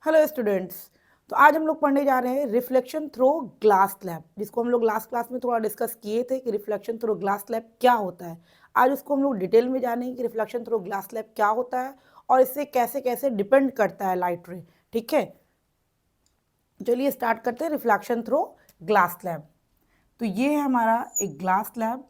Hello students. तो आज हम लोग पढ़ने जा रहे हैं रिफ्लेक्शन थ्रू ग्लास स्लैब, जिसको हम लोग लास्ट क्लास में थोड़ा डिस्कस किए थे कि रिफ्लेक्शन थ्रू ग्लास स्लैब क्या होता है। आज उसको हम लोग डिटेल में जानेंगे कि रिफ्लेक्शन थ्रू ग्लास स्लैब क्या होता है और इससे कैसे कैसे डिपेंड करता है लाइट रे। ठीक है, चलिए स्टार्ट करते हैं रिफ्लेक्शन थ्रू ग्लास स्लैब। तो ये है हमारा एक ग्लास स्लैब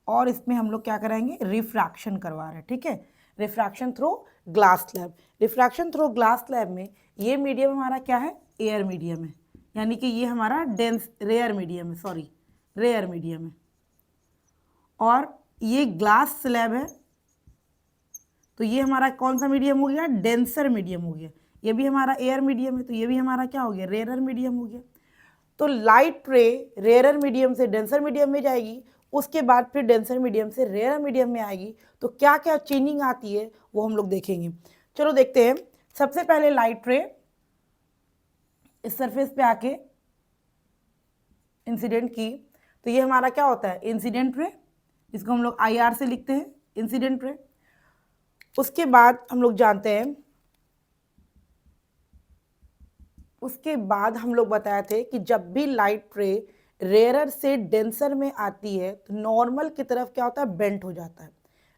और इसमें हम लोग क्या कराएंगे, रिफ्रैक्शन करवा रहे हैं। ठीक है, refraction through glass slab. Refraction through glass slab में ये मीडियम हमारा क्या है, एयर मीडियम है, यानी कि ये हमारा डेंस रेयर मीडियम है, सॉरी रेयर मीडियम है। और ये ग्लास स्लैब है, तो ये हमारा कौन सा मीडियम हो गया, डेंसर मीडियम हो गया। ये भी हमारा एयर मीडियम है, तो ये भी हमारा क्या हो गया, रेयर मीडियम हो गया। तो लाइट रे रेयर मीडियम से डेंसर मीडियम में जाएगी, उसके बाद फिर डेंसर मीडियम से रेयर मीडियम में आएगी। तो क्या क्या चेंजिंग आती है वो हम लोग देखेंगे। चलो देखते हैं। सबसे पहले लाइट रे इस सरफेस पे आके इंसिडेंट की, तो ये हमारा क्या होता है, इंसिडेंट रे, इसको हम लोग IR से लिखते हैं, इंसिडेंट रे। उसके बाद हम लोग जानते हैं, उसके बाद हम लोग बताए थे कि जब भी लाइट रे रेयरर से डेंसर में आती है तो नॉर्मल की तरफ क्या होता है, बेंट हो जाता है।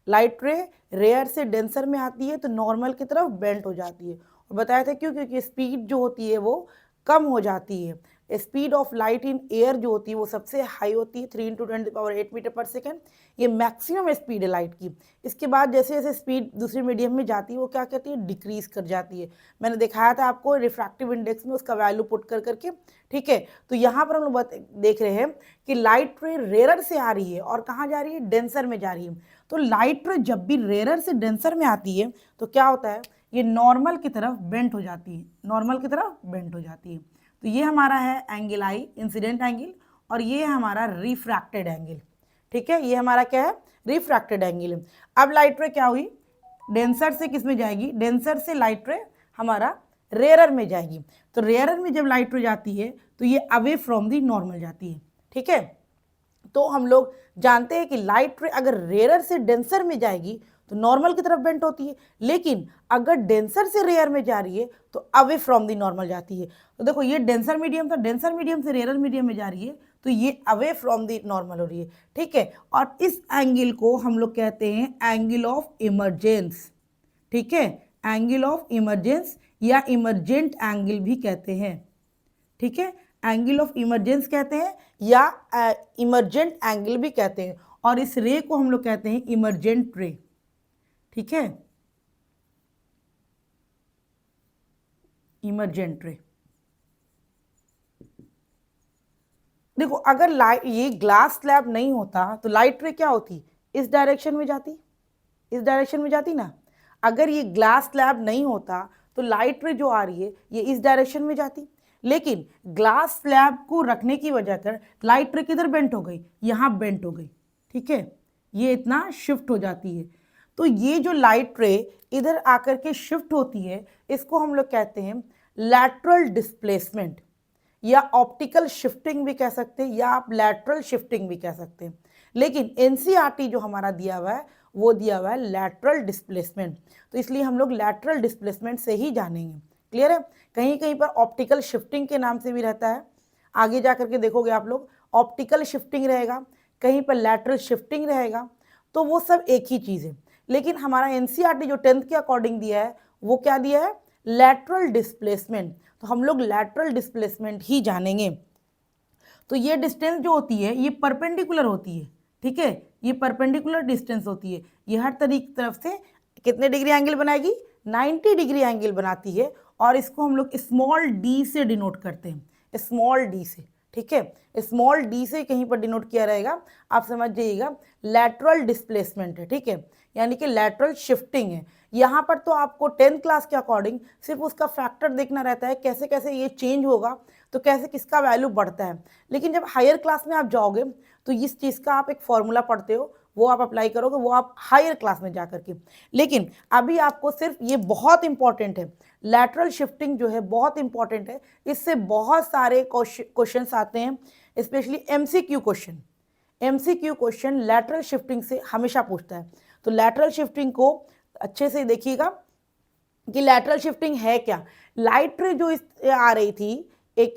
लाइट रे रेयर से डेंसर में आती है तो नॉर्मल की तरफ बेंट हो जाती है। और बताया था क्यों, क्योंकि स्पीड जो होती है वो कम हो जाती है। Speed of light in air जो होती है वो सबसे हाई होती है, 3 × 10⁸ मीटर पर सेकेंड। ये मैक्सिमम स्पीड है लाइट की। इसके बाद जैसे जैसे स्पीड दूसरे मीडियम में जाती है वो क्या कहती है, डिक्रीज कर जाती है। मैंने दिखाया था आपको रिफ्रैक्टिव इंडेक्स में उसका वैल्यू पुट कर करके। ठीक है, तो यहाँ पर हम लोग देख रहे हैं कि लाइट रे रेयर से आ रही है और कहाँ जा रही है, डेंसर में जा रही है। तो लाइट रे जब भी रेयर से डेंसर में आती है तो क्या होता है, ये नॉर्मल की तरफ बेंट हो जाती है, नॉर्मल की तरफ बेंट हो जाती है। तो ये हमारा है एंगल आई, इंसिडेंट एंगल, और ये है हमारा रिफ्रैक्टेड एंगल। ठीक है, ये हमारा क्या है, रिफ्रैक्टेड एंगल। अब लाइट रे क्या हुई, डेंसर से किस में जाएगी, डेंसर से लाइट रे हमारा रेयरर में जाएगी। तो रेयरर में जब लाइट रे जाती है तो ये अवे फ्रॉम दी नॉर्मल जाती है। ठीक है, तो हम लोग जानते हैं कि लाइट रे अगर रेयर से डेंसर में जाएगी तो नॉर्मल की तरफ बेंट होती है, लेकिन अगर डेंसर से रेयर में जा रही है तो अवे फ्रॉम दी नॉर्मल जाती है। तो देखो ये डेंसर मीडियम था, डेंसर मीडियम से रेयर मीडियम में जा रही है तो ये अवे फ्रॉम दी नॉर्मल हो रही है। ठीक है, और इस एंगल को हम लोग कहते हैं एंगल ऑफ इमरजेंस। ठीक है, एंगल ऑफ इमरजेंस या इमरजेंट एंगल भी कहते हैं। ठीक है, एंगल ऑफ इमरजेंस कहते हैं या इमरजेंट एंगल भी कहते हैं, और इस रे को हम लोग कहते हैं इमरजेंट रे। ठीक है, इमरजेंट रे। देखो अगर लाइट ये ग्लास स्लैब नहीं होता तो लाइट रे क्या होती, इस डायरेक्शन में जाती, इस डायरेक्शन में जाती ना। अगर ये ग्लास स्लैब नहीं होता तो लाइट रे जो आ रही है ये इस डायरेक्शन में जाती, लेकिन ग्लास स्लैब को रखने की वजह कर लाइट रे किधर बेंट हो गई, यहाँ बेंट हो गई। ठीक है, ये इतना शिफ्ट हो जाती है। तो ये जो लाइट रे इधर आकर के शिफ्ट होती है इसको हम लोग कहते हैं लैटरल डिस्प्लेसमेंट, या ऑप्टिकल शिफ्टिंग भी कह सकते हैं, या आप लैटरल शिफ्टिंग भी कह सकते हैं। लेकिन एनसीईआरटी जो हमारा दिया हुआ है वो दिया हुआ है लैटरल डिस्प्लेसमेंट, तो इसलिए हम लोग लैटरल डिस्प्लेसमेंट से ही जानेंगे। क्लियर है, कहीं कहीं पर ऑप्टिकल शिफ्टिंग के नाम से भी रहता है, आगे जा करके देखोगे आप लोग ऑप्टिकल शिफ्टिंग रहेगा, कहीं पर लैटरल शिफ्टिंग रहेगा, तो वो सब एक ही चीज़ है। लेकिन हमारा एनसीईआरटी जो 10th के अकॉर्डिंग दिया है वो क्या दिया है, लैटरल डिस्प्लेसमेंट। तो हम लोग लैटरल डिस्प्लेसमेंट ही जानेंगे। तो ये डिस्टेंस जो होती है ये परपेंडिकुलर होती है। ठीक है, ये परपेंडिकुलर डिस्टेंस होती है, ये हर तरफ से कितने डिग्री एंगल बनाएगी, 90 डिग्री एंगल बनाती है, और इसको हम लोग स्मॉल डी से डिनोट करते हैं, स्मॉल डी से। ठीक है, स्मॉल डी से कहीं पर डिनोट किया रहेगा, आप समझ जाइएगा लैटरल डिस्प्लेसमेंट है। ठीक है, यानी कि लैटरल शिफ्टिंग है। यहाँ पर तो आपको 10th क्लास के अकॉर्डिंग सिर्फ उसका फैक्टर देखना रहता है, कैसे कैसे ये चेंज होगा, तो कैसे किसका वैल्यू बढ़ता है। लेकिन जब हायर क्लास में आप जाओगे तो इस चीज़ का आप एक फॉर्मूला पढ़ते हो, वो आप अप्लाई करोगे, वो आप हायर क्लास में जा करके। लेकिन अभी आपको सिर्फ ये बहुत इंपॉर्टेंट है, लैटरल शिफ्टिंग जो है बहुत इंपॉर्टेंट है, इससे बहुत सारे क्वेश्चंस आते हैं, specially MCQ question. MCQ question lateral shifting से हमेशा पूछता है, तो लैटरल शिफ्टिंग को अच्छे से देखिएगा, कि लैटरल शिफ्टिंग है क्या। लाइट रे जो आ रही थी एक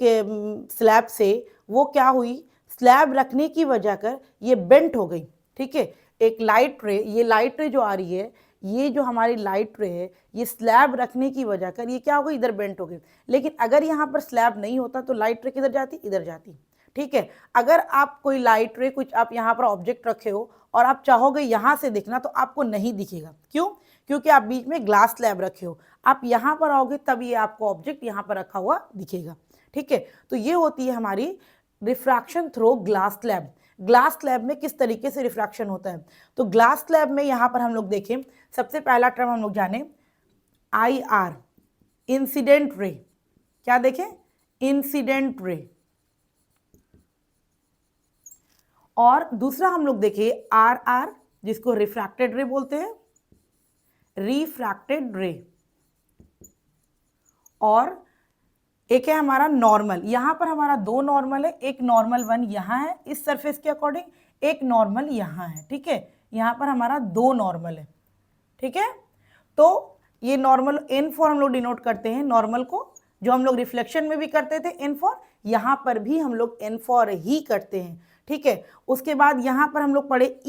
स्लैब से, वो क्या हुई, स्लैब रखने की वजह कर ये बेंट हो गई। ठीक है, एक लाइट रे, ये लाइट रे जो आ रही है, ये जो हमारी लाइट रे है, ये स्लैब रखने की वजह कर ये क्या हो गई, इधर बेंट हो गई। लेकिन अगर यहाँ पर स्लैब नहीं होता तो लाइट रे किधर जाती, इधर जाती। ठीक है, अगर आप कोई लाइट रे, कुछ आप यहाँ पर ऑब्जेक्ट रखे हो और आप चाहोगे यहाँ से दिखना, तो आपको नहीं दिखेगा। क्यों, क्योंकि आप बीच में ग्लास स्लैब रखे हो। आप यहाँ पर आओगे तब ये आपको ऑब्जेक्ट यहाँ पर रखा हुआ दिखेगा। ठीक है, तो ये होती है हमारी refraction through glass slab. Glass slab में किस तरीके से रिफ्रैक्शन होता है, तो ग्लास स्लैब में यहाँ पर हम लोग देखें, सबसे पहला टर्म हम लोग जाने IR, इंसिडेंट रे। क्या देखें, इंसिडेंट रे। और दूसरा हम लोग देखें RR, जिसको रिफ्रैक्टेड रे बोलते हैं, रिफ्रैक्टेड रे। और एक है हमारा नॉर्मल, यहां पर हमारा दो नॉर्मल है, एक नॉर्मल 1 यहां है इस सरफेस के अकॉर्डिंग, एक नॉर्मल यहां है। ठीक है, यहां पर हमारा दो नॉर्मल है। ठीक है, तो ये नॉर्मल N4 हम लोग डिनोट करते हैं नॉर्मल को, जो हम लोग रिफ्लेक्शन में भी करते थे N4, यहां पर भी हम लोग N4 ही करते हैं। ठीक है, उसके बाद यहां पर हम लोग पढ़े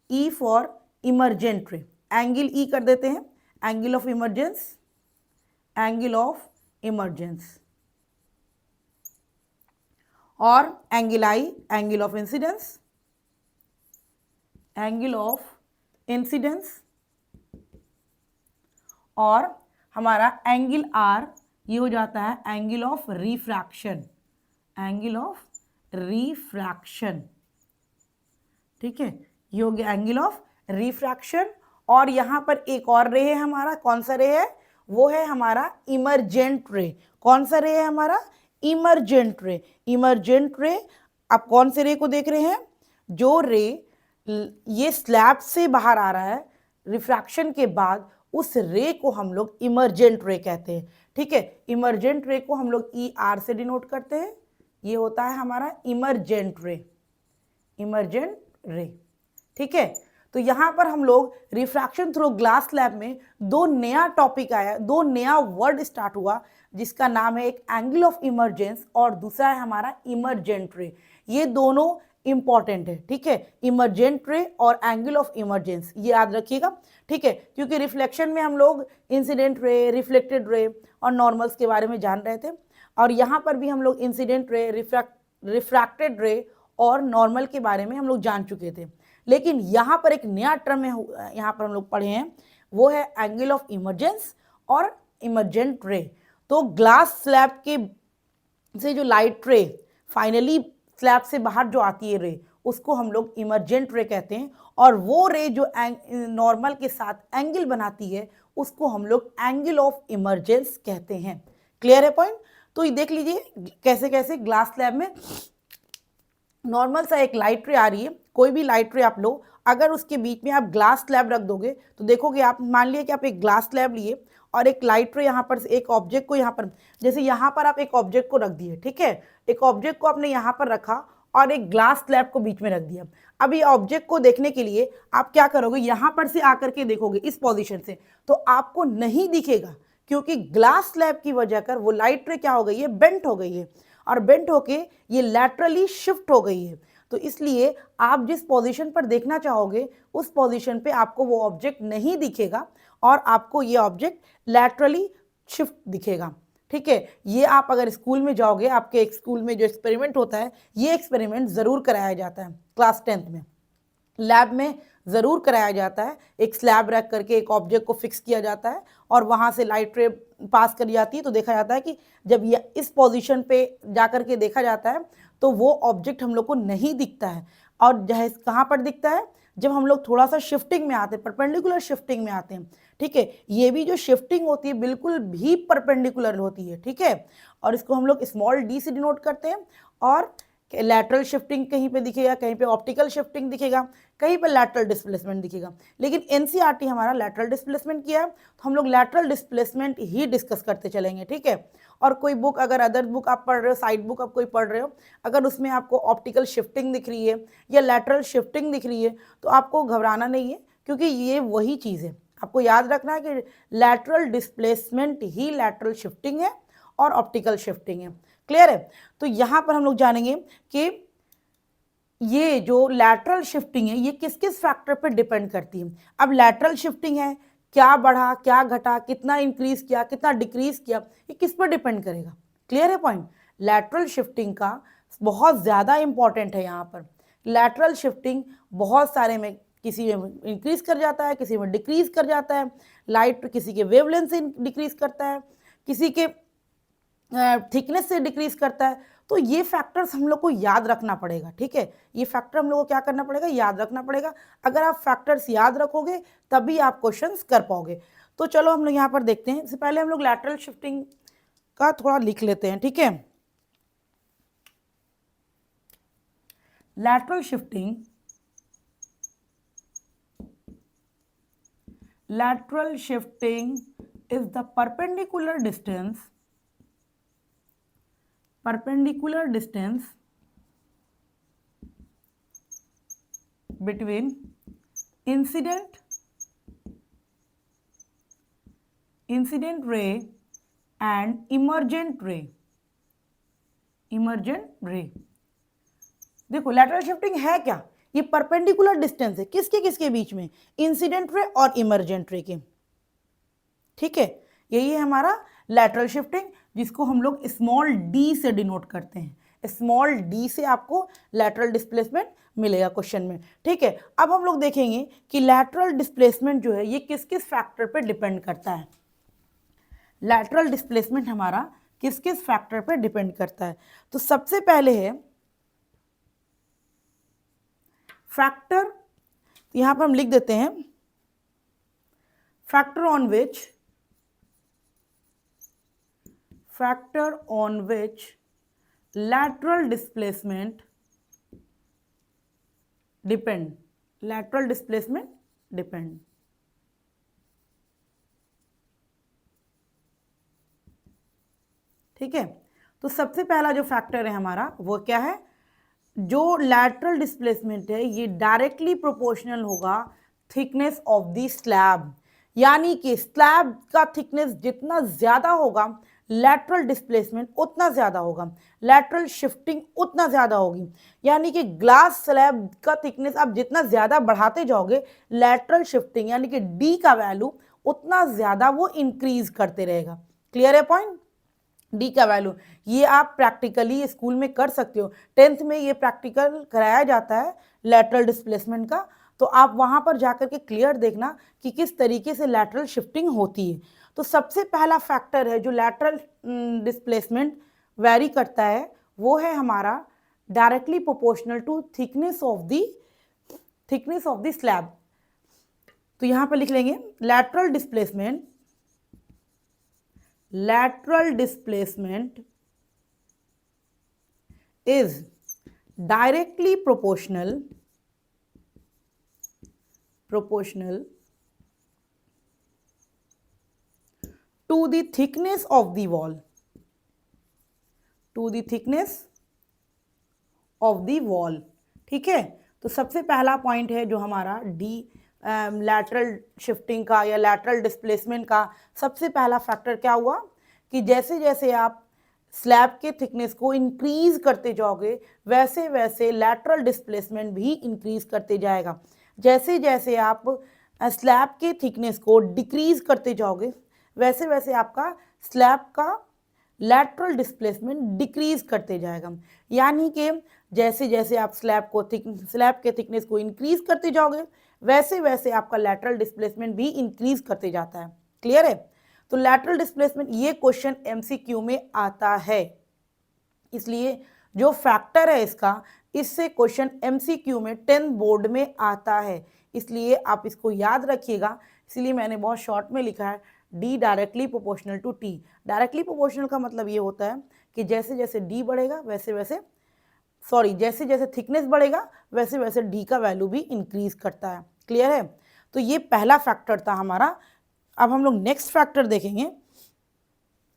E for emergent ray, angle E कर देते हैं, angle of emergence, angle of emergence. और angle I, angle of incidence, angle of incidence. और हमारा एंगल R ये हो जाता है angle of refraction, angle of refraction. ठीक है, ये हो गया एंगल ऑफ रिफ्रैक्शन। और यहां पर एक और रे है हमारा, कौन सा रे है, वो है हमारा इमरजेंट रे। कौन सा रे है हमारा, इमरजेंट रे। इमरजेंट रे, आप कौन से रे को देख रहे हैं, जो रे ये स्लैब से बाहर आ रहा है रिफ्रैक्शन के बाद, उस रे को हम लोग इमरजेंट रे कहते हैं। ठीक है, इमरजेंट रे को हम लोग ER से डिनोट करते हैं, ये होता है हमारा इमरजेंट रे, इमरजेंट रे। ठीक है, तो यहां पर हम लोग रिफ्रैक्शन थ्रू ग्लास स्लैब में दो नया टॉपिक आया, दो नया वर्ड स्टार्ट हुआ, जिसका नाम है एक एंगल ऑफ इमरजेंस और दूसरा है हमारा इमरजेंट रे। ये दोनों इंपॉर्टेंट है। ठीक है, इमरजेंट रे और एंगल ऑफ इमरजेंस, ये याद रखिएगा। ठीक है, क्योंकि रिफ्लेक्शन में हम लोग इंसिडेंट रे, रिफ्लेक्टेड रे और नॉर्मल्स के बारे में जान रहे थे, और यहाँ पर भी हम लोग इंसिडेंट रे, रिफ्रैक्टेड रे और नॉर्मल के बारे में हम लोग जान चुके थे। लेकिन यहाँ पर एक नया टर्म है, यहाँ पर हम लोग पढ़े हैं, वो है एंगल ऑफ इमरजेंस और इमरजेंट रे। तो ग्लास स्लैब के से जो लाइट रे फाइनली स्लैब से बाहर जो आती है रे, उसको हम लोग इमरजेंट रे कहते हैं। और वो रे जो नॉर्मल के साथ एंगल बनाती है, उसको हम लोग एंगल ऑफ इमरजेंस कहते हैं। क्लियर है पॉइंट। तो ये देख लीजिए कैसे कैसे ग्लास स्लैब में नॉर्मल सा एक लाइट रे आ रही है, कोई भी लाइट रे आप लो, अगर उसके बीच में आप ग्लास स्लैब रख दोगे तो देखोगे आप, मान लिया कि आप एक ग्लास स्लैब लिए और एक लाइट रे यहाँ पर एक ऑब्जेक्ट को यहाँ पर, जैसे यहाँ पर आप एक ऑब्जेक्ट को रख दिए। ठीक है, एक ऑब्जेक्ट को आपने यहाँ पर रखा और एक ग्लास स्लैब को बीच में रख दिया। अब ये ऑब्जेक्ट को देखने के लिए आप क्या करोगे, यहाँ पर से आकर के देखोगे इस पोजीशन से, तो आपको नहीं दिखेगा, क्योंकि ग्लास स्लैब की वजह कर वो लाइट रे क्या हो गई है, बेंट हो गई है, और बेंट होके ये लैटरली शिफ्ट हो गई है। तो इसलिए आप जिस पोजीशन पर देखना चाहोगे उस पोजीशन पे आपको वो ऑब्जेक्ट नहीं दिखेगा और आपको ये ऑब्जेक्ट लैटरली शिफ्ट दिखेगा। ठीक है, ये आप अगर स्कूल में जाओगे, आपके एक स्कूल में जो एक्सपेरिमेंट होता है, ये एक्सपेरिमेंट ज़रूर कराया जाता है क्लास 10th में, लैब में ज़रूर कराया जाता है। एक स्लैब रख करके एक ऑब्जेक्ट को फिक्स किया जाता है और वहाँ से लाइट रे पास करी जाती है, तो देखा जाता है कि जब ये इस पोजीशन पे जा कर के देखा जाता है तो वो ऑब्जेक्ट हम लोग को नहीं दिखता है। और कहाँ पर दिखता है, जब हम लोग थोड़ा सा शिफ्टिंग में आते हैं, परपेंडिकुलर शिफ्टिंग में आते हैं। ठीक है, ये भी जो शिफ्टिंग होती है बिल्कुल भी परपेंडिकुलर होती है। ठीक है, और इसको हम लोग स्मॉल d से डिनोट करते हैं। और लैटरल शिफ्टिंग कहीं पे दिखेगा, कहीं पे ऑप्टिकल शिफ्टिंग दिखेगा, कहीं पे लैटरल डिस्प्लेसमेंट दिखेगा। लेकिन एनसीईआरटी हमारा लैटरल डिस्प्लेसमेंट किया है, तो हम लोग लैटरल डिस्प्लेसमेंट ही डिस्कस करते चलेंगे। ठीक है, और कोई बुक, अगर अदर बुक आप पढ़ रहे हो, साइड बुक आप कोई पढ़ रहे हो, अगर उसमें आपको ऑप्टिकल शिफ्टिंग दिख रही है या लैटरल शिफ्टिंग दिख रही है, तो आपको घबराना नहीं है, क्योंकि ये वही चीज़ है। आपको याद रखना है कि लैटरल डिस्प्लेसमेंट ही लैटरल शिफ्टिंग है और ऑप्टिकल शिफ्टिंग है। क्लियर है? तो यहाँ पर हम लोग जानेंगे कि ये जो लैटरल शिफ्टिंग है ये किस किस फैक्टर पर डिपेंड करती है। अब लैटरल शिफ्टिंग है, क्या बढ़ा क्या घटा, कितना इंक्रीज किया कितना डिक्रीज किया, ये किस पर डिपेंड करेगा। क्लियर है पॉइंट? लैटरल शिफ्टिंग का बहुत ज़्यादा इंपॉर्टेंट है यहाँ पर। लैटरल शिफ्टिंग बहुत सारे में, किसी में इंक्रीज कर जाता है, किसी में डिक्रीज कर जाता है। लाइट किसी के वेवलेंथ से डिक्रीज करता है, किसी के थिकनेस से डिक्रीज करता है। तो ये फैक्टर्स हम लोग को याद रखना पड़ेगा। ठीक है, ये फैक्टर हम लोग को क्या करना पड़ेगा, याद रखना पड़ेगा। अगर आप फैक्टर्स याद रखोगे तभी आप क्वेश्चंस कर पाओगे। तो चलो हम लोग यहाँ पर देखते हैं। इससे पहले हम लोग लैटरल शिफ्टिंग का थोड़ा लिख लेते हैं। ठीक है, lateral shifting, lateral shifting is the perpendicular distance between incident ray and emergent ray। देखो लैटरल शिफ्टिंग है क्या, ये परपेंडिकुलर डिस्टेंस है किसके किसके बीच में, इंसिडेंट रे और इमर्जेंट रे के। ठीक है, यही है हमारा लैटरल शिफ्टिंग, जिसको हम लोग स्मॉल डी से डिनोट करते हैं। स्मॉल डी से आपको लैटरल डिस्प्लेसमेंट मिलेगा क्वेश्चन में। ठीक है, अब हम लोग देखेंगे कि लैटरल डिस्प्लेसमेंट जो है ये किस किस फैक्टर पे डिपेंड करता है। लैटरल डिस्प्लेसमेंट हमारा किस किस फैक्टर पे डिपेंड करता है। तो सबसे पहले है फैक्टर, यहां पर हम लिख देते हैं factor on which lateral displacement depend। ठीक है, तो सबसे पहला जो फैक्टर है हमारा वो क्या है, जो लैटरल डिस्प्लेसमेंट है ये डायरेक्टली प्रोपोर्शनल होगा थिकनेस ऑफ द स्लैब। यानी कि स्लैब का थिकनेस जितना ज्यादा होगा लैटरल डिस्प्लेसमेंट उतना ज्यादा होगा, लैटरल शिफ्टिंग उतना ज्यादा होगी। यानी कि ग्लास स्लैब का थिकनेस आप जितना ज्यादा बढ़ाते जाओगे लैटरल शिफ्टिंग यानी कि डी का वैल्यू उतना ज्यादा वो इंक्रीज करते रहेगा। क्लियर है पॉइंट? डी का वैल्यू ये आप प्रैक्टिकली स्कूल में कर सकते हो। 10th में ये प्रैक्टिकल कराया जाता है लैटरल डिस्प्लेसमेंट का, तो आप वहां पर जाकर के क्लियर देखना कि किस तरीके से लैटरल शिफ्टिंग होती है। तो सबसे पहला फैक्टर है जो लैटरल डिस्प्लेसमेंट वेरी करता है वो है हमारा directly proportional to thickness of the slab. तो यहां पर लिख लेंगे lateral displacement is directly proportional to the thickness of the wall, ठीक है। तो सबसे पहला पॉइंट है जो हमारा डी लैटरल शिफ्टिंग का या लैटरल डिस्प्लेसमेंट का सबसे पहला फैक्टर क्या हुआ कि जैसे जैसे आप स्लैब के थिकनेस को इंक्रीज करते जाओगे वैसे वैसे लैटरल डिस्प्लेसमेंट भी इंक्रीज करते जाएगा। जैसे जैसे आप स्लैब के थिकनेस को डिक्रीज करते जाओगे वैसे वैसे आपका स्लैब का लैटरल डिस्प्लेसमेंट डिक्रीज करते जाएगा। यानी कि जैसे जैसे आप स्लैब के थिकनेस को इंक्रीज करते जाओगे वैसे वैसे आपका लैटरल डिस्प्लेसमेंट भी इंक्रीज करते जाता है। क्लियर है? तो लैटरल डिस्प्लेसमेंट ये क्वेश्चन एमसीक्यू में आता है, इसलिए जो फैक्टर है इसका इससे क्वेश्चन एमसीक्यू में 10th बोर्ड में आता है, इसलिए आप इसको याद रखिएगा। इसलिए मैंने बहुत शॉर्ट में लिखा है D directly proportional to T. Directly proportional का मतलब ये होता है कि जैसे जैसे डी बढ़ेगा जैसे जैसे थिकनेस बढ़ेगा वैसे वैसे डी का वैल्यू भी इंक्रीज करता है। क्लियर है? तो ये पहला फैक्टर था हमारा। अब हम लोग नेक्स्ट फैक्टर देखेंगे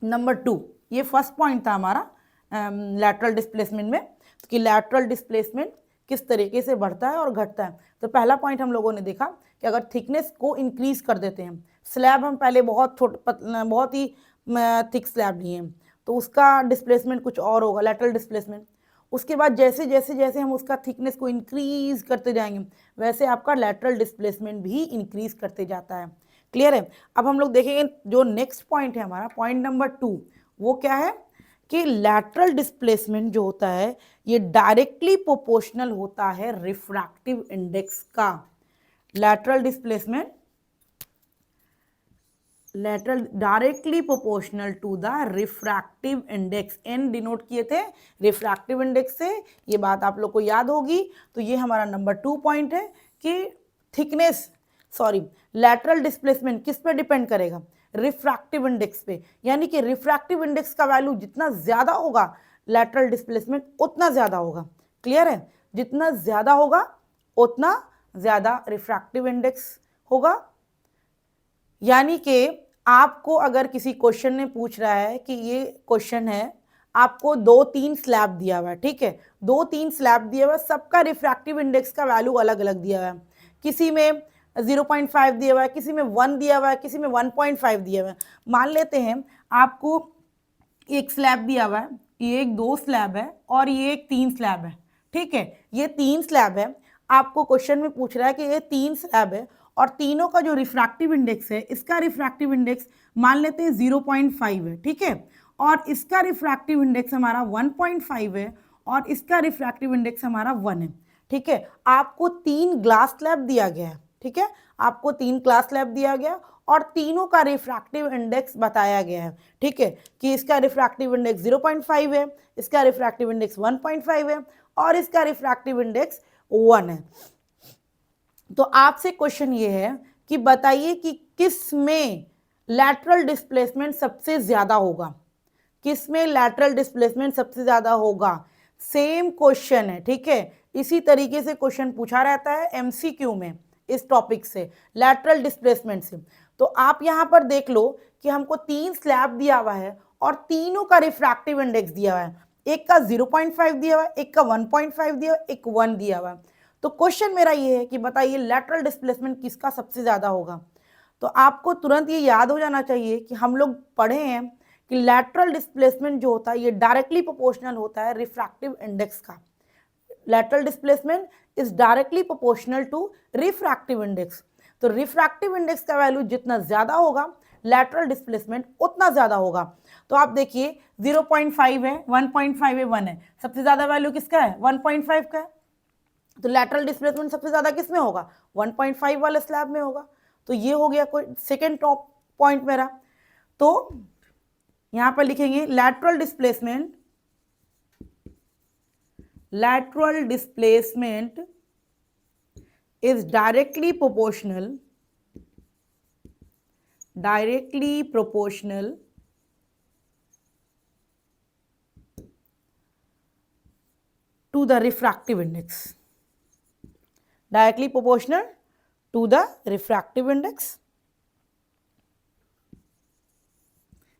नंबर 2। ये फर्स्ट पॉइंट था हमारा लैटरल डिस्प्लेसमेंट में कि लैटरल डिस्प्लेसमेंट किस तरीके से बढ़ता है और घटता है। तो पहला पॉइंट हम लोगों ने देखा कि अगर थिकनेस को इंक्रीज कर देते हैं, स्लैब हम पहले बहुत बहुत ही थिक स्लैब लिए हैं तो उसका डिस्प्लेसमेंट कुछ और होगा, लैटरल डिस्प्लेसमेंट। उसके बाद जैसे जैसे जैसे हम उसका थिकनेस को इंक्रीज करते जाएंगे वैसे आपका लैटरल डिस्प्लेसमेंट भी इंक्रीज करते जाता है। क्लियर है? अब हम लोग देखेंगे जो नेक्स्ट पॉइंट है हमारा, पॉइंट नंबर 2, वो क्या है कि लैटरल डिस्प्लेसमेंट जो होता है ये डायरेक्टली प्रोपोर्शनल होता है रिफ्रैक्टिव इंडेक्स का। Lateral displacement lateral directly proportional to the refractive index, n denote किए थे रिफ्रैक्टिव इंडेक्स से, ये बात आप लोग को याद होगी। तो ये हमारा नंबर 2 पॉइंट है कि लैटरल डिस्प्लेसमेंट किस पे डिपेंड करेगा, रिफ्रैक्टिव इंडेक्स पे। यानी कि रिफ्रैक्टिव इंडेक्स का वैल्यू जितना ज्यादा होगा लैटरल डिस्प्लेसमेंट उतना ज्यादा होगा। क्लियर है? जितना ज्यादा होगा उतना ज्यादा रिफ्रैक्टिव इंडेक्स होगा। यानी कि आपको अगर किसी क्वेश्चन ने पूछ रहा है कि ये क्वेश्चन है, आपको 2-3 स्लैब दिया हुआ है, ठीक है, 2-3 स्लैब दिया हुआ है, सबका रिफ्रैक्टिव इंडेक्स का वैल्यू अलग अलग दिया हुआ है। किसी में 0.5 दिया हुआ है, किसी में 1 दिया हुआ है, किसी में 1.5 दिया हुआ है। मान लेते हैं आपको एक स्लैब दिया हुआ है, ये एक 2 स्लैब है और ये एक 3 स्लैब है, ठीक है, ये 3 स्लैब है। आपको क्वेश्चन में पूछ रहा है कि ये 3 स्लैब है और तीनों का जो रिफ्रैक्टिव इंडेक्स है, इसका रिफ्रैक्टिव इंडेक्स मान लेते हैं 0.5 है, ठीक है, और इसका रिफ्रैक्टिव इंडेक्स हमारा 1.5 है और इसका रिफ्रैक्टिव इंडेक्स हमारा 1 है, ठीक है। आपको 3 ग्लास स्लैब दिया गया है, ठीक है, आपको 3 ग्लास स्लैब दिया गया और तीनों का रिफ्रैक्टिव इंडेक्स बताया गया है, ठीक है, कि इसका रिफ्रैक्टिव इंडेक्स 0.5 है, इसका रिफ्रैक्टिव इंडेक्स 1.5 है और इसका रिफ्रैक्टिव इंडेक्स 1 है। तो आपसे क्वेश्चन ये है कि बताइए कि किस में लैटरल डिस्प्लेसमेंट सबसे ज्यादा होगा, किस में लैटरल डिस्प्लेसमेंट सबसे ज्यादा होगा। सेम क्वेश्चन है, ठीक है, इसी तरीके से क्वेश्चन पूछा रहता है एमसीक्यू में इस टॉपिक से, लैटरल डिस्प्लेसमेंट से। तो आप यहां पर देख लो कि हमको 3 स्लैब दिया हुआ है और तीनों का रिफ्रैक्टिव इंडेक्स दिया हुआ है, एक का 0.5 दिया हुआ है, एक का 1.5 दिया हुआ है, एक 1 दिया हुआ है। तो क्वेश्चन मेरा ये है कि बताइए लैटरल डिस्प्लेसमेंट किसका सबसे ज्यादा होगा। तो आपको तुरंत ये याद हो जाना चाहिए कि हम लोग पढ़े हैं कि लैटरल डिस्प्लेसमेंट जो होता है ये डायरेक्टली प्रोपोर्शनल होता है रिफ्रैक्टिव इंडेक्स का। Lateral displacement is directly proportional to refractive index. तो रिफ्रैक्टिव इंडेक्स का वैल्यू जितना ज्यादा होगा लैटरल डिस्प्लेसमेंट उतना ज्यादा होगा। तो आप देखिए 0.5 है, 1.5 है, 1 है, सबसे ज्यादा वैल्यू किसका है, 1.5 का है। तो लैटरल डिस्प्लेसमेंट सबसे ज्यादा किस में होगा, 1.5 वाले स्लैब में होगा। तो ये हो गया कोई सेकेंड टॉप पॉइंट मेरा। तो यहां पर लिखेंगे lateral displacement is directly proportional to the refractive index, directly proportional to the refractive index.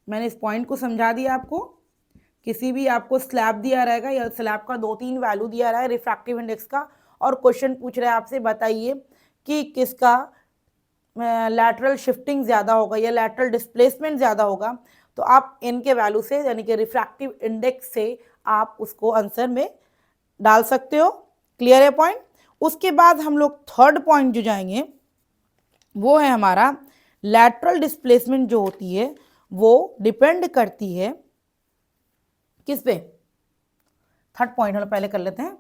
मैंने इस पॉइंट को समझा दिया आपको। किसी भी आपको स्लैब दिया रहेगा या स्लैब का 2-3 वैल्यू दिया रहा है रिफ्रैक्टिव इंडेक्स का और क्वेश्चन पूछ रहा है आपसे बताइए कि किसका लैटरल शिफ्टिंग ज़्यादा होगा या लैटरल डिस्प्लेसमेंट ज़्यादा होगा, तो आप इन के वैल्यू से यानी कि रिफ्रैक्टिव इंडेक्स से आप उसको आंसर में डाल सकते हो। क्लियर है पॉइंट? उसके बाद हम लोग थर्ड पॉइंट जो जाएंगे वो है हमारा लैटरल डिस्प्लेसमेंट जो होती है वो डिपेंड करती है किस पे। थर्ड पॉइंट हम लोग पहले कर लेते हैं।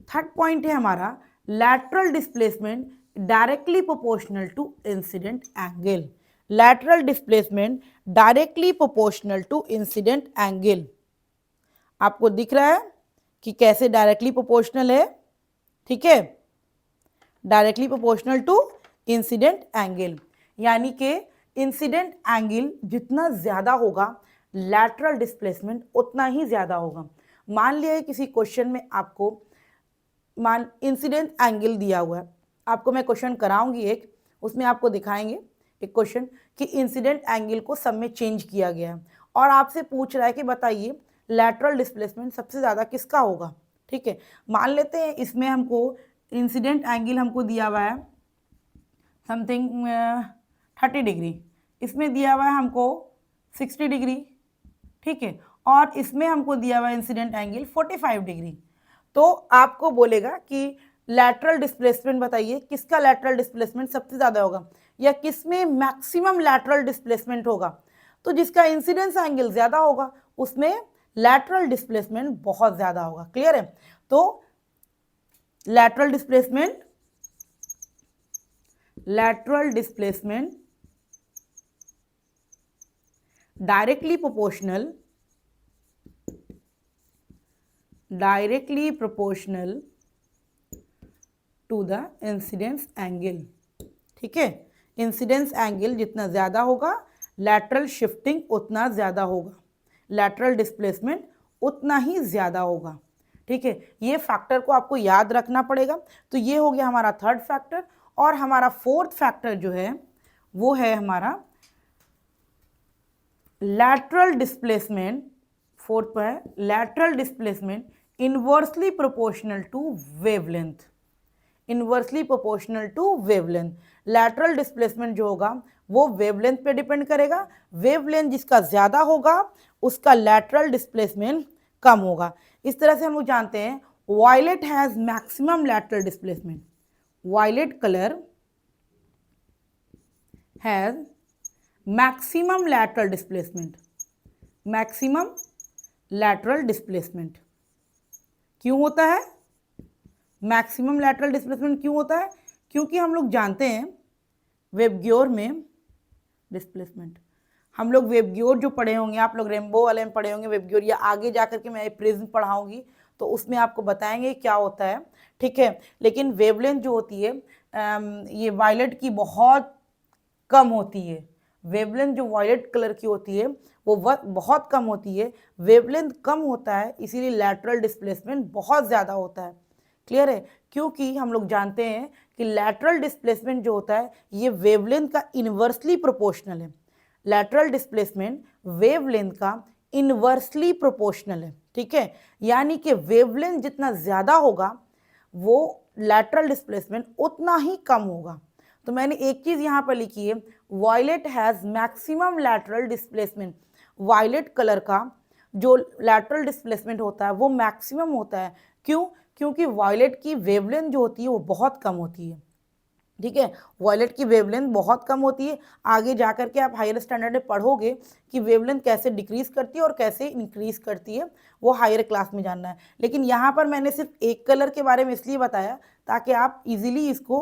थर्ड पॉइंट है हमारा lateral displacement directly proportional to incident angle. Lateral displacement directly proportional to incident angle. आपको दिख रहा है कि कैसे डायरेक्टली प्रोपोर्शनल है, ठीक है, directly proportional to incident angle. यानी कि इंसिडेंट एंगल जितना ज्यादा होगा लैटरल डिस्प्लेसमेंट उतना ही ज्यादा होगा। मान लिया किसी क्वेश्चन में आपको इंसिडेंट एंगल दिया हुआ है, आपको मैं क्वेश्चन कराऊंगी एक, उसमें आपको दिखाएंगे एक क्वेश्चन कि इंसिडेंट एंगल को सब में चेंज किया गया है और आपसे पूछ रहा है कि बताइए लैटरल डिस्प्लेसमेंट सबसे ज़्यादा किसका होगा, ठीक है, मान लेते हैं इसमें हमको इंसिडेंट एंगल हमको दिया हुआ है समथिंग 30 डिग्री, इसमें दिया हुआ है हमको 60 डिग्री, ठीक है, और इसमें हमको दिया हुआ है इंसिडेंट एंगल 45 डिग्री। तो आपको बोलेगा कि लैटरल डिस्प्लेसमेंट बताइए, किसका लैटरल डिस्प्लेसमेंट सबसे ज़्यादा होगा या किसमें मैक्सिमम लैटरल डिस्प्लेसमेंट होगा। तो जिसका इंसिडेंस एंगल ज़्यादा होगा उसमें लैटरल डिस्प्लेसमेंट बहुत ज़्यादा होगा। क्लियर है? तो lateral displacement directly proportional to the incidence angle। ठीक है, इंसिडेंस एंगल जितना ज़्यादा होगा लैटरल शिफ्टिंग उतना ज़्यादा होगा, लैटरल डिस्प्लेसमेंट उतना ही ज़्यादा होगा। ठीक है, ये फैक्टर को आपको याद रखना पड़ेगा। तो ये हो गया हमारा थर्ड फैक्टर। और हमारा फोर्थ फैक्टर जो है वो है हमारा लैटरल डिस्प्लेसमेंट। फोर्थ पर है lateral displacement inversely proportional to wavelength. Inversely proportional to wavelength. Lateral displacement जो होगा वो वेवलेंथ पे डिपेंड करेगा। वेवलेंथ जिसका ज़्यादा होगा उसका लैटरल डिस्प्लेसमेंट कम होगा। इस तरह से हम लोग जानते हैं violet has maximum lateral displacement. Violet colour has maximum lateral displacement. Maximum lateral displacement क्यों होता है? मैक्सिमम लैटरल डिस्प्लेसमेंट क्यों होता है? क्योंकि हम लोग जानते हैं वेबग्योर में डिस्प्लेसमेंट, हम लोग वेबग्योर जो पढ़े होंगे, आप लोग रेनबो वाले में पढ़े होंगे वेबग्योर, या आगे जाकर के मैं प्रिज्म पढ़ाऊंगी तो उसमें आपको बताएंगे क्या होता है। ठीक है, लेकिन वेवलेंथ जो होती है ये वायलेट की बहुत कम होती है। वेवलेंथ जो वायलेट कलर की होती है वो बहुत कम होती है। वेवलेंथ कम होता है इसीलिए लैटरल डिस्प्लेसमेंट बहुत ज़्यादा होता है। क्लियर है? क्योंकि हम लोग जानते हैं कि लैटरल डिस्प्लेसमेंट जो होता है ये वेवलेंथ का इन्वर्सली प्रोपोर्शनल है। लैटरल डिस्प्लेसमेंट वेवलेंथ का इन्वर्सली प्रोपोर्शनल है। ठीक है, यानी कि वेवलेंथ जितना ज़्यादा होगा वो लैटरल डिस्प्लेसमेंट उतना ही कम होगा। तो मैंने एक चीज़ यहाँ पर लिखी है, violet has maximum lateral displacement. Violet colour का जो लैटरल डिस्प्लेसमेंट होता है वो मैक्सिमम होता है। क्यों? क्योंकि वायलेट की वेवलेंथ जो होती है वो बहुत कम होती है। ठीक है, वायलेट की वेवलेंथ बहुत कम होती है। आगे जाकर के आप हायर स्टैंडर्ड में पढ़ोगे कि वेवलेंथ कैसे डिक्रीज करती है और कैसे इंक्रीज करती है, वो हायर क्लास में जानना है। लेकिन यहाँ पर मैंने सिर्फ एक कलर के बारे में इसलिए बताया ताकि आप इजीली इसको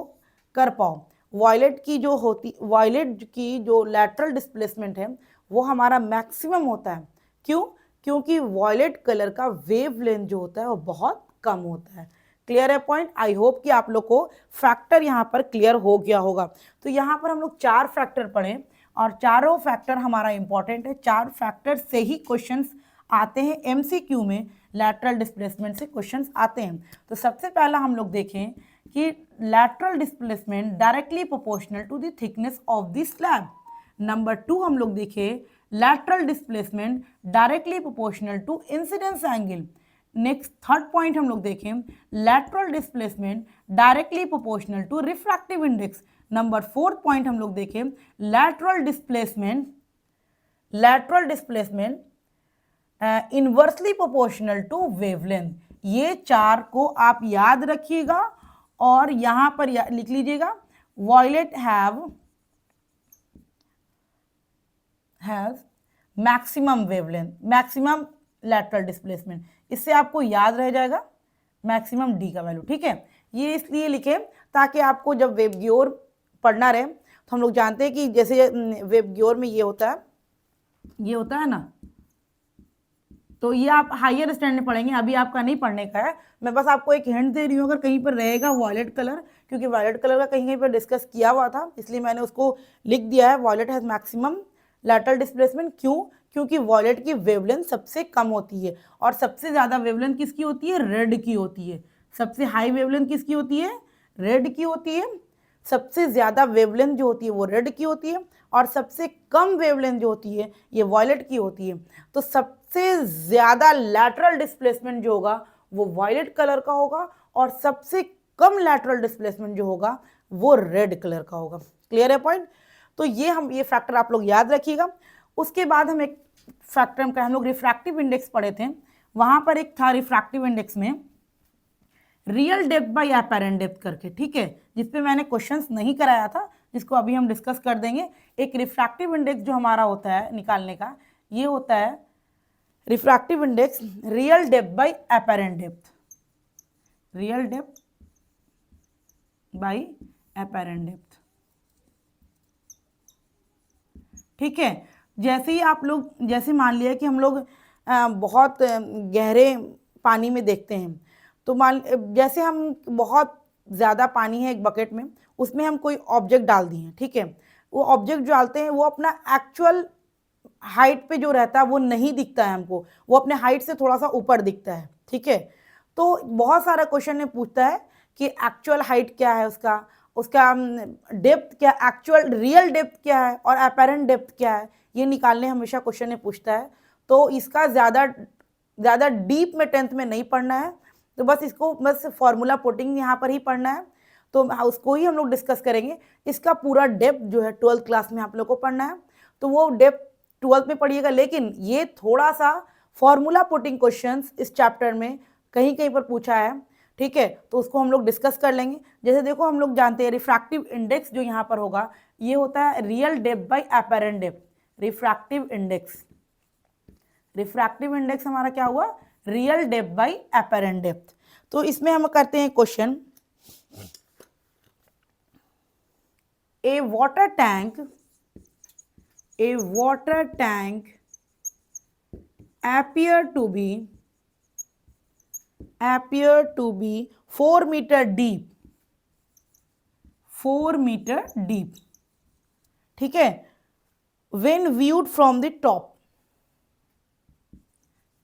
कर पाओ। वायलेट की जो लैटरल डिस्प्लेसमेंट है वो हमारा मैक्सिमम होता है। क्यों? क्योंकि वायलेट कलर का वेवलेंथ जो होता है वो बहुत कम होता है। क्लियर है पॉइंट? आई होप कि आप लोग को फैक्टर यहाँ पर क्लियर हो गया होगा। तो यहाँ पर हम लोग 4 फैक्टर पढ़े और चारों फैक्टर हमारा इंपॉर्टेंट है। 4 फैक्टर से ही क्वेश्चंस आते हैं एमसीक्यू में, लैटरल डिस्प्लेसमेंट से क्वेश्चंस आते हैं। तो सबसे पहला हम लोग देखें कि lateral displacement directly proportional to the thickness of the slab. Number 2 हम लोग देखें lateral displacement directly proportional to incidence angle. Next third point हम लोग देखें lateral displacement directly proportional to refractive index. Number 4th point हम लोग देखें lateral displacement inversely proportional to wavelength. ये 4 को आप याद रखिएगा और यहां पर लिख लीजिएगा violet have maximum wavelength, maximum lateral displacement. इससे आपको याद रह जाएगा मैक्सिमम डी का वैल्यू। ठीक है, ये इसलिए लिखे ताकि आपको जब वेबग्योर पढ़ना रहे तो हम लोग जानते हैं कि जैसे वेबग्योर में ये होता है ना, तो ये आप हायर स्टैंडर्ड में पढ़ेंगे, अभी आपका नहीं पढ़ने का है। मैं बस आपको एक हिंट दे रही हूँ, अगर कहीं पर रहेगा वायलेट कलर, क्योंकि वायलेट कलर का कहीं पर डिस्कस किया हुआ था इसलिए मैंने उसको लिख दिया है violet has maximum lateral displacement. क्यों? क्योंकि वायलेट की वेवलेंथ सबसे कम होती है और सबसे ज़्यादा वेवलेंथ किसकी होती है? रेड की होती है। सबसे हाई वेवलेंथ किसकी होती है? रेड की होती है। सबसे ज़्यादा वेवलेंथ जो होती है वो रेड की होती है और सबसे कम वेवलेंथ जो होती है ये वायलेट की होती है। तो सबसे ज़्यादा लैटरल डिस्प्लेसमेंट जो होगा वो वायलेट कलर का होगा और सबसे कम लैटरल डिस्प्लेसमेंट जो होगा वो रेड कलर का होगा। क्लियर है पॉइंट? तो ये फैक्टर आप लोग याद रखिएगा। उसके बाद हम एक फैक्टर हम लोग रिफ्रैक्टिव इंडेक्स पढ़े थे, वहां पर एक था रिफ्रैक्टिव इंडेक्स में real depth by apparent depth करके, ठीक है, जिसपे मैंने क्वेश्चंस नहीं कराया था, जिसको अभी हम डिस्कस कर देंगे। एक रिफ्रैक्टिव इंडेक्स जो हमारा होता है निकालने का, ये होता है refractive index real depth by apparent depth, real depth by apparent depth, ठीक है। जैसे ही आप लोग, जैसे मान लिया कि हम लोग बहुत गहरे पानी में देखते हैं, तो मान जैसे हम बहुत ज़्यादा पानी है एक बकेट में, उसमें हम कोई ऑब्जेक्ट डाल दिए, ठीक है, वो ऑब्जेक्ट जो डालते हैं वो अपना एक्चुअल हाइट पे जो रहता है वो नहीं दिखता है हमको, वो अपने हाइट से थोड़ा सा ऊपर दिखता है, ठीक है। तो बहुत सारा क्वेश्चन ने पूछता है कि एक्चुअल हाइट क्या है उसका, उसका डेप्थ क्या, एक्चुअल रियल डेप्थ क्या है और अपेरेंट डेप्थ क्या है, ये निकालने हमेशा क्वेश्चन ने पूछता है। तो इसका ज़्यादा डीप में 10th में नहीं पढ़ना है, तो बस इसको बस फॉर्मूला पुटिंग यहाँ पर ही पढ़ना है, तो उसको ही हम लोग डिस्कस करेंगे। इसका पूरा डेप्थ जो है 12th क्लास में आप लोग को पढ़ना है, तो वो डेप्थ 12th में पढ़िएगा। लेकिन ये थोड़ा सा फॉर्मूला पुटिंग क्वेश्चंस इस चैप्टर में कहीं कहीं पर पूछा है, ठीक है, तो उसको हम लोग डिस्कस कर लेंगे। जैसे देखो हम लोग जानते हैं रिफ्रैक्टिव इंडेक्स जो यहाँ पर होगा ये होता है real depth by apparent depth. Refractive index, refractive index हमारा क्या हुआ, real depth by apparent depth. तो इसमें हम करते हैं question, a water tank appear to be 4 meter deep, 4 meter deep, ठीक है, when viewed from the top,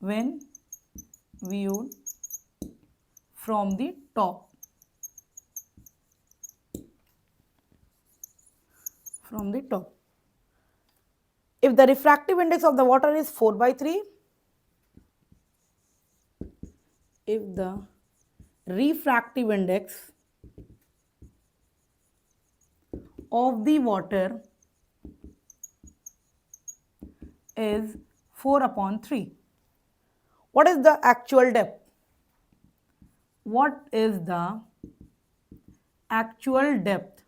when viewed from the top, from the top. If the refractive index of the water is 4/3, if the refractive index of the water is 4/3, what is the actual depth? What is the actual depth?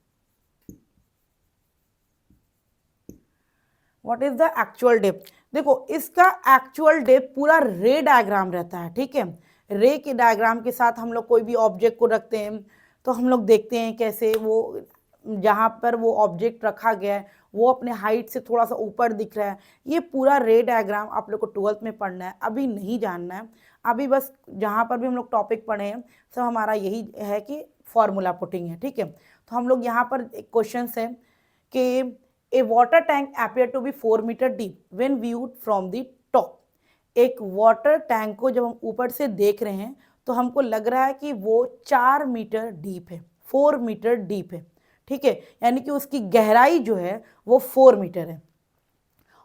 What is the actual depth? देखो इसका actual depth पूरा रे diagram रहता है, ठीक है। रे के डायग्राम के साथ हम लोग कोई भी ऑब्जेक्ट को रखते हैं, तो हम लोग देखते हैं कैसे वो जहाँ पर वो ऑब्जेक्ट रखा गया है वो अपने हाइट से थोड़ा सा ऊपर दिख रहा है। ये पूरा रे डायग्राम आप लोग को 12th में पढ़ना है, अभी नहीं जानना है। अभी बस जहाँ पर भी हम लोग टॉपिक पढ़े हैं सब हमारा यही है कि फॉर्मूला पुटिंग है, ठीक है। तो हम लोग यहाँ पर एक क्वेश्चन है कि a water tank appear to be 4 meter deep when viewed from the top। एक वाटर टैंक को जब हम ऊपर से देख रहे हैं तो हमको लग रहा है कि वो 4 मीटर डीप है, 4 मीटर डीप है, ठीक है, यानी कि उसकी गहराई जो है वो 4 मीटर है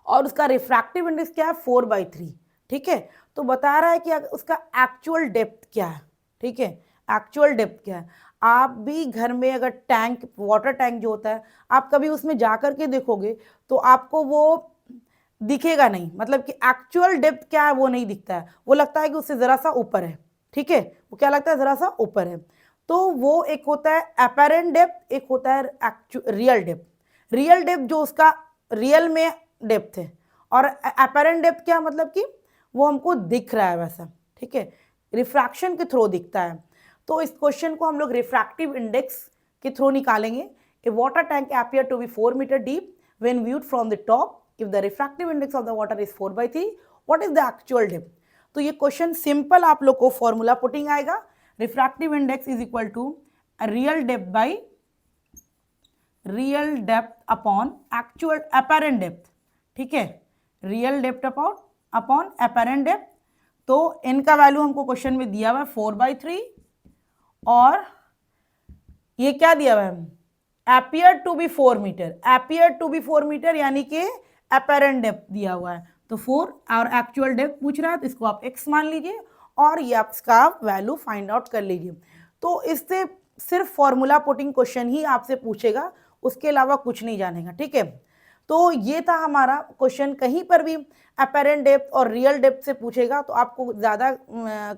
और उसका रिफ्रैक्टिव इंडेक्स क्या है 4/3, ठीक है। तो बता रहा है कि उसका एक्चुअल डेप्थ क्या है, ठीक है, एक्चुअल डेप्थ क्या है। आप भी घर में अगर टैंक, वाटर टैंक जो होता है, आप कभी उसमें जा कर के देखोगे तो आपको वो दिखेगा नहीं, मतलब कि एक्चुअल डेप्थ क्या है वो नहीं दिखता है, वो लगता है कि उससे ज़रा सा ऊपर है, ठीक है, वो क्या लगता है ज़रा सा ऊपर है। तो वो एक होता है अपेरेंट डेप्थ, एक होता है रियल डेप्थ। रियल डेप्थ जो उसका रियल में डेप्थ है, और अपेरेंट डेप्थ क्या मतलब कि वो हमको दिख रहा है वैसा, ठीक है, रिफ्रैक्शन के थ्रू दिखता है। तो इस क्वेश्चन को हम लोग रिफ्रैक्टिव इंडेक्स के थ्रू निकालेंगे। A water tank appear to be 4 meter deep when viewed from the top, if the refractive index of the water is 4/3, what is the actual depth? तो ये क्वेश्चन सिंपल आप लोग को formula putting आएगा, refractive index is equal to real depth by real depth upon actual apparent depth, ठीक है, real depth upon apparent depth. तो n का वैल्यू हमको क्वेश्चन में दिया हुआ है 4/3 और ये क्या दिया हुआ है appear to be 4 metre, appear to be 4 metre यानी कि अपेरेंट डेप्थ दिया हुआ है, तो 4 और एक्चुअल डेप्थ पूछ रहा है तो इसको आप x मान लीजिए और ये आपका वैल्यू फाइंड आउट कर लीजिए। तो इससे सिर्फ फॉर्मूला पुटिंग क्वेश्चन ही आपसे पूछेगा, उसके अलावा कुछ नहीं जानेगा, ठीक है। तो ये था हमारा क्वेश्चन। कहीं पर भी अपेरेंट डेप्थ और रियल डेप्थ से पूछेगा तो आपको ज़्यादा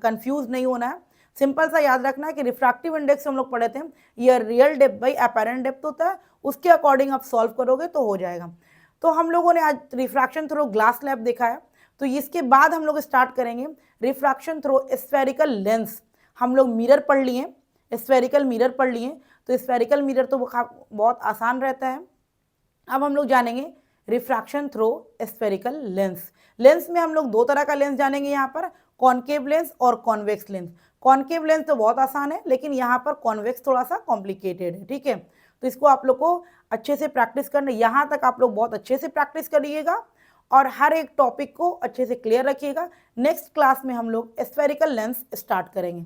कंफ्यूज नहीं होना है। सिंपल सा याद रखना है कि रिफ्रैक्टिव इंडेक्स हम लोग पढ़े थे, ये real depth by apparent depth होता है, उसके अकॉर्डिंग आप सॉल्व करोगे तो हो जाएगा। तो हम लोगों ने आज रिफ्रैक्शन थ्रू ग्लास स्लैब देखा है। तो इसके बाद हम लोग स्टार्ट करेंगे रिफ्रैक्शन थ्रू स्फेरिकल लेंस। हम लोग मिरर पढ़ लिए, स्फेरिकल मिरर पढ़ लिए, तो स्फेरिकल मिरर तो बहुत आसान रहता है। अब हम लोग जानेंगे refraction through spherical lens. Lens में हम लोग दो तरह का लेंस जानेंगे यहाँ पर, कॉनकेव लेंस और कॉन्वेक्स लेंस। कॉनकेव लेंस तो बहुत आसान है, लेकिन यहाँ पर कॉन्वेक्स थोड़ा सा कॉम्प्लिकेटेड है, ठीक है। तो इसको आप लोग को अच्छे से प्रैक्टिस करना, यहाँ तक आप लोग बहुत अच्छे से प्रैक्टिस करिएगा और हर एक टॉपिक को अच्छे से क्लियर रखिएगा। नेक्स्ट क्लास में हम लोग स्फेरिकल लेंस स्टार्ट करेंगे।